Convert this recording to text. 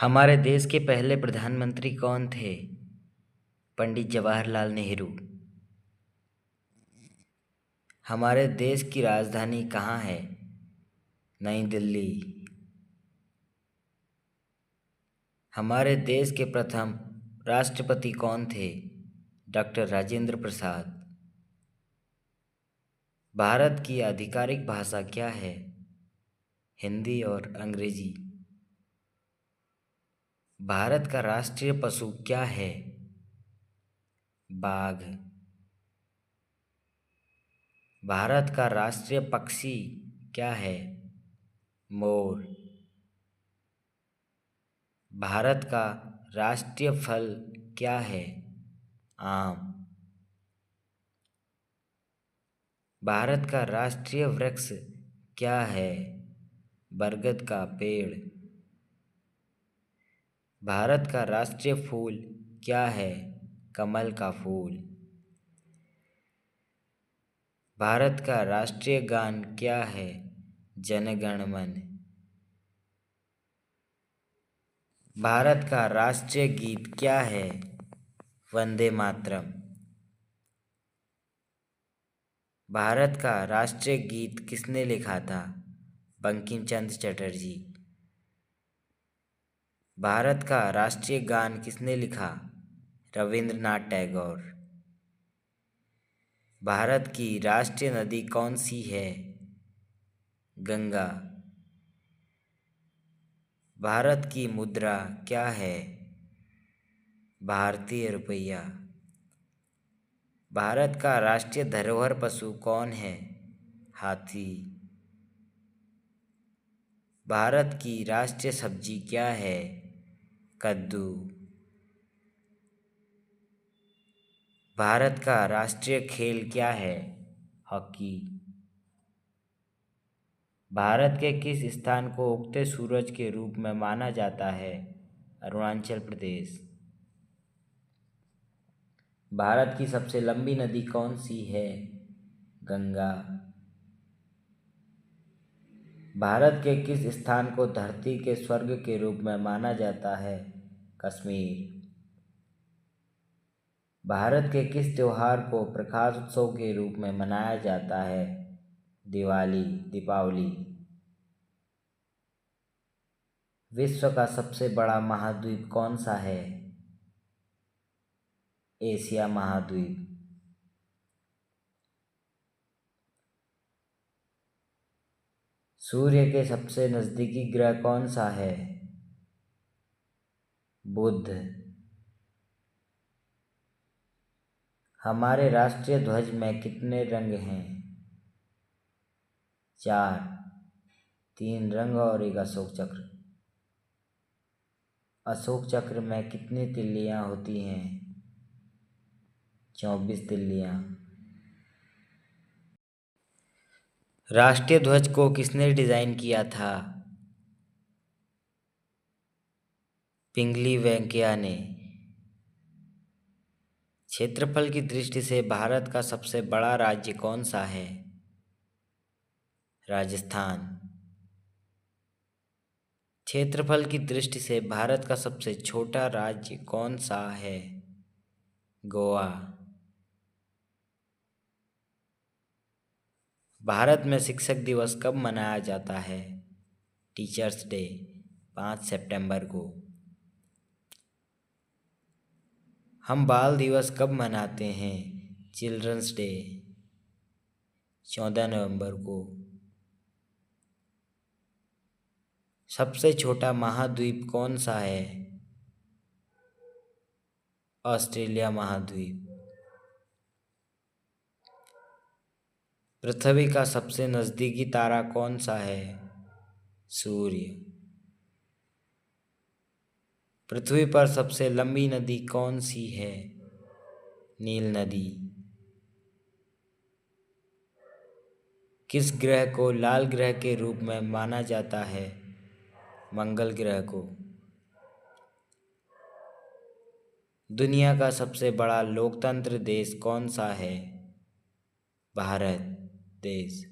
हमारे देश के पहले प्रधानमंत्री कौन थे? पंडित जवाहरलाल नेहरू। हमारे देश की राजधानी कहाँ है? नई दिल्ली। हमारे देश के प्रथम राष्ट्रपति कौन थे? डॉक्टर राजेंद्र प्रसाद। भारत की आधिकारिक भाषा क्या है? हिंदी और अंग्रेजी। भारत का राष्ट्रीय पशु क्या है? बाघ। भारत का राष्ट्रीय पक्षी क्या है? मोर। भारत का राष्ट्रीय फल क्या है? आम। भारत का राष्ट्रीय वृक्ष क्या है? बरगद का पेड़। भारत का राष्ट्रीय फूल क्या है? कमल का फूल। भारत का राष्ट्रीय गान क्या है? जन गण मन। भारत का राष्ट्रीय गीत क्या है? वंदे मातरम। भारत का राष्ट्रीय गीत किसने लिखा था? बंकिम चंद्र चटर्जी। भारत का राष्ट्रीय गान किसने लिखा? रविंद्रनाथ टैगोर। भारत की राष्ट्रीय नदी कौन सी है? गंगा। भारत की मुद्रा क्या है? भारतीय रुपया। भारत का राष्ट्रीय धरोहर पशु कौन है? हाथी। भारत की राष्ट्रीय सब्जी क्या है? कद्दू। भारत का राष्ट्रीय खेल क्या है? हॉकी। भारत के किस स्थान को उगते सूरज के रूप में माना जाता है? अरुणाचल प्रदेश। भारत की सबसे लंबी नदी कौन सी है? गंगा। भारत के किस स्थान को धरती के स्वर्ग के रूप में माना जाता है? कश्मीर। भारत के किस त्योहार को प्रकाश उत्सव के रूप में मनाया जाता है? दिवाली, दीपावली। विश्व का सबसे बड़ा महाद्वीप कौन सा है? एशिया महाद्वीप। सूर्य के सबसे नजदीकी ग्रह कौन सा है? बुध। हमारे राष्ट्रीय ध्वज में कितने रंग हैं? 4। 3 रंग और एक अशोक चक्र। अशोक चक्र में कितनी तिल्लियां होती हैं? 24 तिल्लियां। राष्ट्रीय ध्वज को किसने डिजाइन किया था? पिंगली वेंकैया ने। क्षेत्रफल की दृष्टि से भारत का सबसे बड़ा राज्य कौन सा है? राजस्थान। क्षेत्रफल की दृष्टि से भारत का सबसे छोटा राज्य कौन सा है? गोवा। भारत में शिक्षक दिवस कब मनाया जाता है? टीचर्स डे, 5 सितंबर को। हम बाल दिवस कब मनाते हैं? चिल्ड्रंस डे, 14 नवंबर को। सबसे छोटा महाद्वीप कौन सा है? ऑस्ट्रेलिया महाद्वीप। पृथ्वी का सबसे नजदीकी तारा कौन सा है? सूर्य। पृथ्वी पर सबसे लंबी नदी कौन सी है? नील नदी। किस ग्रह को लाल ग्रह के रूप में माना जाता है? मंगल ग्रह को। दुनिया का सबसे बड़ा लोकतंत्र देश कौन सा है? भारत देश।